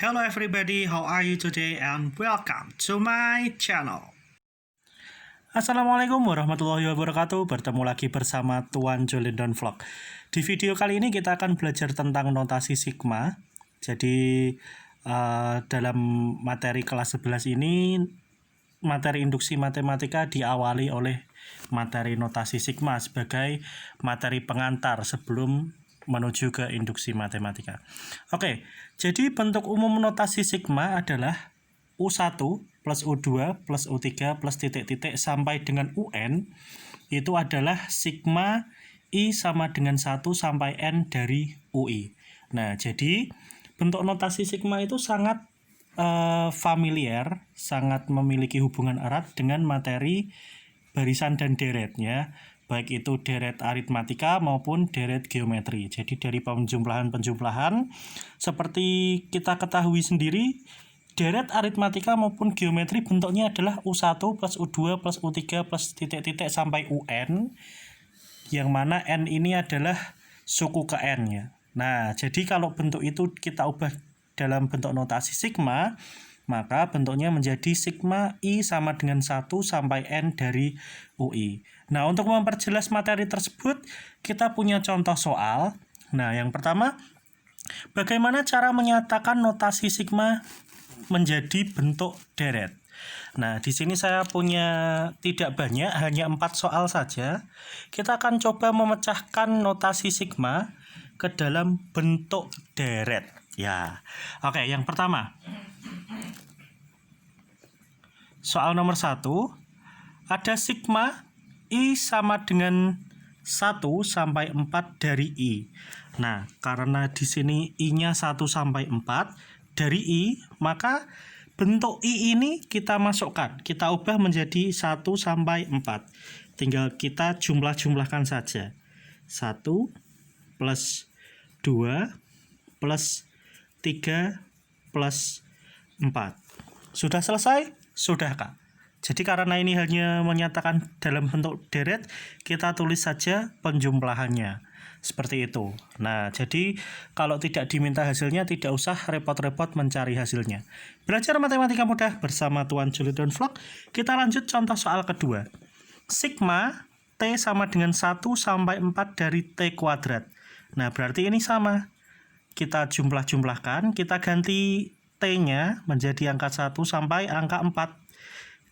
Hello everybody, how are you today and welcome to my channel. Assalamualaikum warahmatullahi wabarakatuh. Bertemu lagi bersama Tuan Jolindon Vlog. Di video kali ini kita akan belajar tentang notasi sigma. Jadi dalam materi kelas 11 ini, materi induksi matematika diawali oleh materi notasi sigma sebagai materi pengantar sebelum menuju ke induksi matematika. Oke, jadi bentuk umum notasi sigma adalah U1 plus U2 plus U3 plus titik-titik sampai dengan UN. Itu adalah sigma I sama dengan 1 sampai N dari UI. Nah, jadi bentuk notasi sigma itu sangat familiar, sangat memiliki hubungan erat dengan materi barisan dan deretnya, baik itu deret aritmatika maupun deret geometri. Jadi dari penjumlahan-penjumlahan, seperti kita ketahui sendiri, deret aritmatika maupun geometri bentuknya adalah U1 plus U2 plus U3 plus titik-titik sampai UN, yang mana N ini adalah suku ke N ya. Nah, jadi kalau bentuk itu kita ubah dalam bentuk notasi sigma, maka bentuknya menjadi sigma I sama dengan 1 sampai N dari UI. Nah, untuk memperjelas materi tersebut, kita punya contoh soal. Nah, yang pertama, bagaimana cara menyatakan notasi sigma menjadi bentuk deret? Nah, di sini saya punya tidak banyak, hanya 4 soal saja. Kita akan coba memecahkan notasi sigma ke dalam bentuk deret. Ya, oke, yang pertama. Soal nomor 1, ada sigma I sama dengan 1 sampai 4 dari I. Nah, karena di sini I-nya 1 sampai 4 dari I, maka bentuk I ini kita masukkan. Kita ubah menjadi 1 sampai 4. Tinggal kita jumlah-jumlahkan saja. 1 plus 2 plus 3 plus 4. Sudah selesai? Sudah, Kak. Jadi karena ini hanya menyatakan dalam bentuk deret, kita tulis saja penjumlahannya. Seperti itu. Nah, jadi kalau tidak diminta hasilnya, tidak usah repot-repot mencari hasilnya. Belajar matematika mudah bersama Tuan Jolindon Vlog. Kita lanjut contoh soal kedua. Sigma T sama dengan 1 sampai 4 dari T kuadrat. Nah, berarti ini sama. Kita jumlah-jumlahkan, kita ganti T-nya menjadi angka 1 sampai angka 4.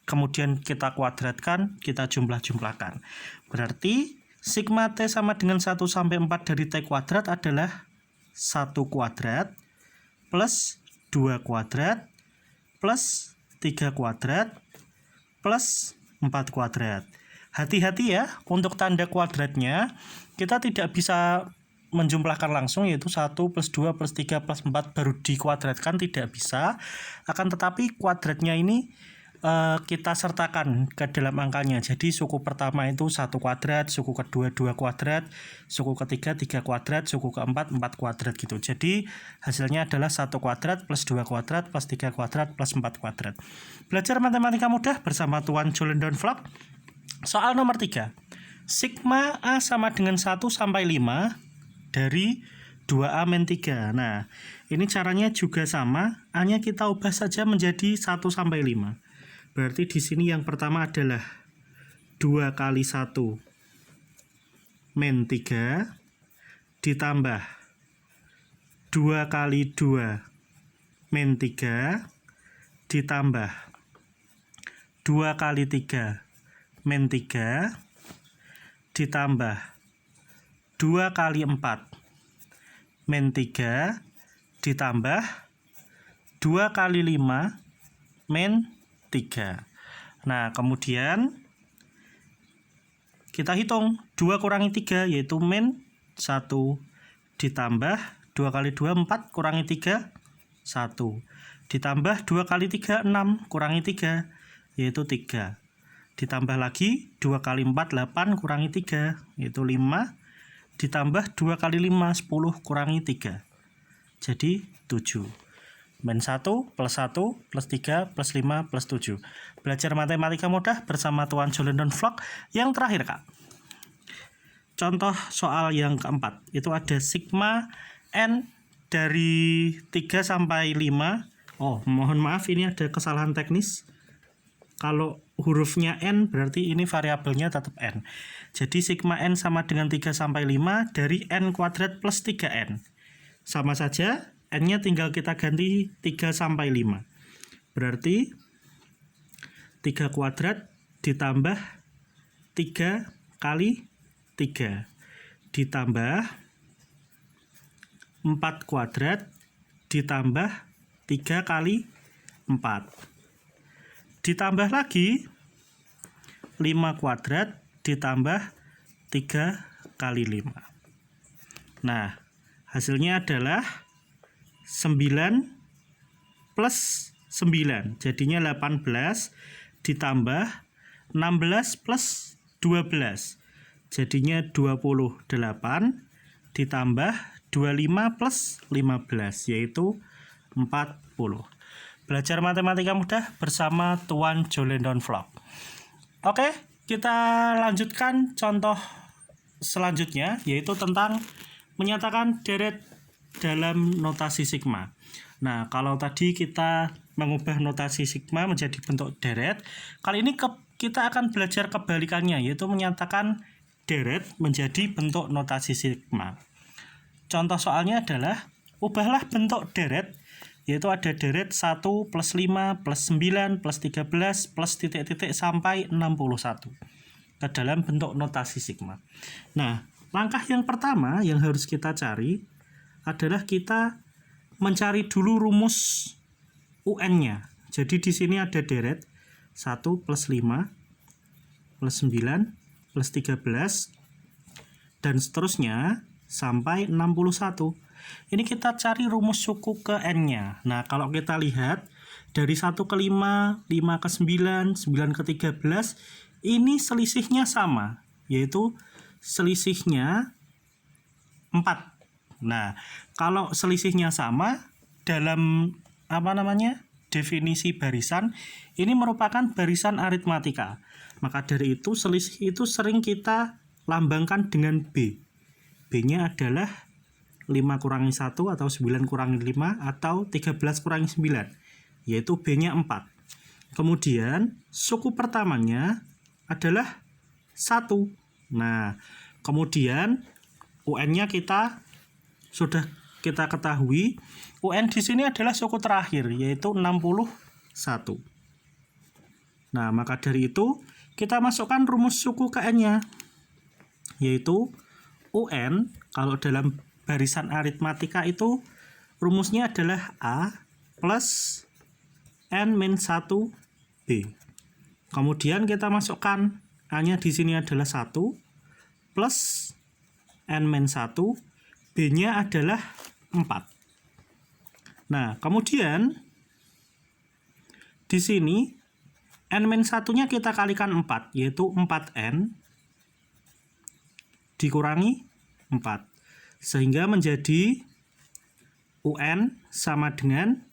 Kemudian kita kuadratkan, kita jumlah-jumlahkan. Berarti sigma T sama dengan 1 sampai 4 dari T kuadrat adalah 1 kuadrat plus 2 kuadrat plus 3 kuadrat plus 4 kuadrat. Hati-hati ya, untuk tanda kuadratnya kita tidak bisa menjumlahkan langsung, yaitu 1 plus 2 plus 3 plus 4 baru dikuadratkan, tidak bisa. Akan tetapi kuadratnya ini kita sertakan ke dalam angkanya. Jadi suku pertama itu 1 kuadrat, suku kedua 2 kuadrat, suku ketiga 3 kuadrat, suku keempat 4 kuadrat gitu. Jadi hasilnya adalah 1 kuadrat plus 2 kuadrat plus 3 kuadrat plus 4 kuadrat. Belajar matematika mudah bersama Tuan Jolindon Vlog. Soal nomor 3. Sigma A sama dengan 1 sampai 5 dari 2A min 3. Nah, ini caranya juga sama, hanya kita ubah saja menjadi 1 sampai 5. Berarti di sini yang pertama adalah 2 kali 1 min 3 ditambah 2 kali 2 min 3 ditambah 2 kali 3 min 3 ditambah 2 kali 4 min 3 ditambah 2 kali 5 min 3. Nah, kemudian kita hitung 2 kurangi 3 yaitu min 1 ditambah 2 kali 2 4 kurangi 3 1 ditambah 2 kali 3 6 kurangi 3 yaitu 3 ditambah lagi 2 kali 4 8 kurangi 3 yaitu 5 ditambah 2 kali 5 10 kurangi 3 jadi 7. Min 1 plus 1 plus 3 plus 5 plus 7. Belajar matematika mudah bersama Tuan Jolindon Vlog. Yang terakhir, Kak. Contoh soal yang keempat. Itu ada sigma N dari 3 sampai 5. Oh, mohon maaf ini ada kesalahan teknis. Kalau hurufnya N berarti ini variabelnya tetap N. Jadi sigma N sama dengan 3 sampai 5 dari N kuadrat plus 3N. Sama saja, N-nya tinggal kita ganti 3 sampai 5. Berarti 3 kuadrat ditambah 3 kali 3 ditambah 4 kuadrat ditambah 3 kali 4 ditambah lagi 5 kuadrat ditambah 3 kali 5. Nah, hasilnya adalah 9 plus 9. Jadinya 18 ditambah 16 plus 12. Jadinya 28 ditambah 25 plus 15 yaitu 40. Belajar matematika mudah bersama Tuan Jolendon Vlog. Oke, kita lanjutkan contoh selanjutnya yaitu tentang menyatakan deret dalam notasi sigma. Nah, kalau tadi kita mengubah notasi sigma menjadi bentuk deret, kali ini kita akan belajar kebalikannya yaitu menyatakan deret menjadi bentuk notasi sigma. Contoh soalnya adalah ubahlah bentuk deret yaitu ada deret 1 plus 5 plus 9 plus 13 plus titik-titik sampai 61 ke dalam bentuk notasi sigma. Nah, langkah yang pertama yang harus kita cari adalah kita mencari dulu rumus UN-nya. Jadi di sini ada deret 1 plus 5 plus 9 plus 13 dan seterusnya sampai 61. Ini kita cari rumus suku ke N-nya. Nah, kalau kita lihat dari 1 ke 5, 5 ke 9, 9 ke 13, ini selisihnya sama, yaitu selisihnya 4. Nah, kalau selisihnya sama dalam definisi barisan, ini merupakan barisan aritmatika. Maka dari itu selisih itu sering kita lambangkan dengan B. B-nya adalah 5 kurangi 1 atau 9 kurangi 5 atau 13 kurangi 9, yaitu B-nya 4. Kemudian suku pertamanya adalah 1. Nah, kemudian UN-nya sudah kita ketahui. UN di sini adalah suku terakhir yaitu 61. Nah, maka dari itu kita masukkan rumus suku ke N-nya yaitu UN kalau dalam barisan aritmatika itu rumusnya adalah A plus N-1 B. Kemudian kita masukkan A-nya di sini adalah 1 plus N-1, B-nya adalah 4. Nah, kemudian di sini N-1-nya kita kalikan 4, yaitu 4N dikurangi 4. Sehingga menjadi UN sama dengan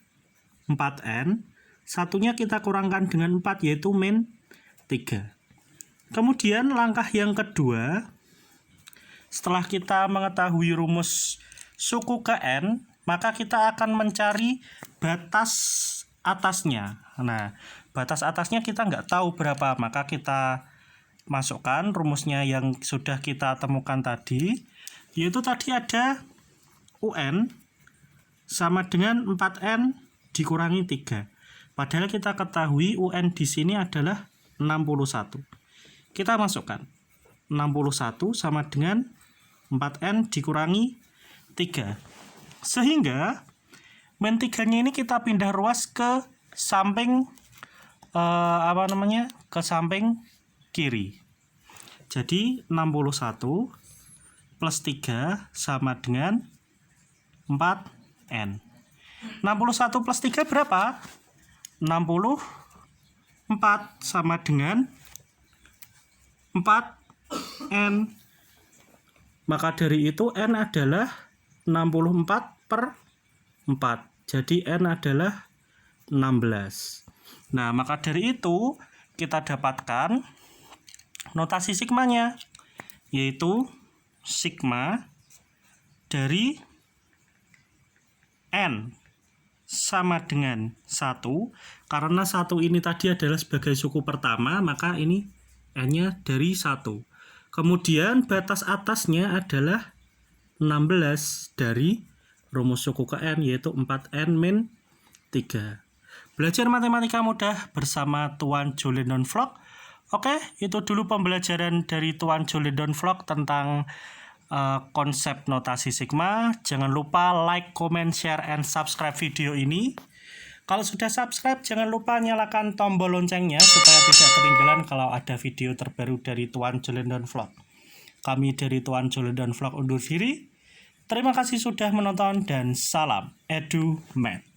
4N. Satunya kita kurangkan dengan 4 yaitu min 3. Kemudian langkah yang kedua, setelah kita mengetahui rumus suku ke N, maka kita akan mencari batas atasnya. Nah, batas atasnya kita nggak tahu berapa, maka kita masukkan rumusnya yang sudah kita temukan tadi, yaitu tadi ada UN sama dengan 4N dikurangi 3. Padahal kita ketahui UN di sini adalah 61. Kita masukkan 61 sama dengan 4N dikurangi 3. Sehingga min 3-nya ini kita pindah ruas ke samping ke samping kiri. Jadi 61 plus 3 sama dengan 4N. 61 plus 3 berapa? 64 sama dengan 4N. Maka dari itu N adalah 64 per 4. Jadi N adalah 16. Nah, maka dari itu kita dapatkan notasi sigmanya, yaitu sigma dari N sama dengan 1. Karena 1 ini tadi adalah sebagai suku pertama, maka ini N-nya dari 1. Kemudian batas atasnya adalah 16 dari rumus suku ke N, yaitu 4N min 3. Belajar matematika mudah bersama Tuan Jolendon Vlog. Oke, itu dulu pembelajaran dari Tuan Jolendon Vlog tentang konsep notasi sigma. Jangan lupa like, comment, share, and subscribe video ini. Kalau sudah subscribe, jangan lupa nyalakan tombol loncengnya supaya tidak ketinggalan kalau ada video terbaru dari Tuan Jolendon Vlog. Kami dari Tuan Jolendon Vlog undur diri. Terima kasih sudah menonton dan salam EduMath.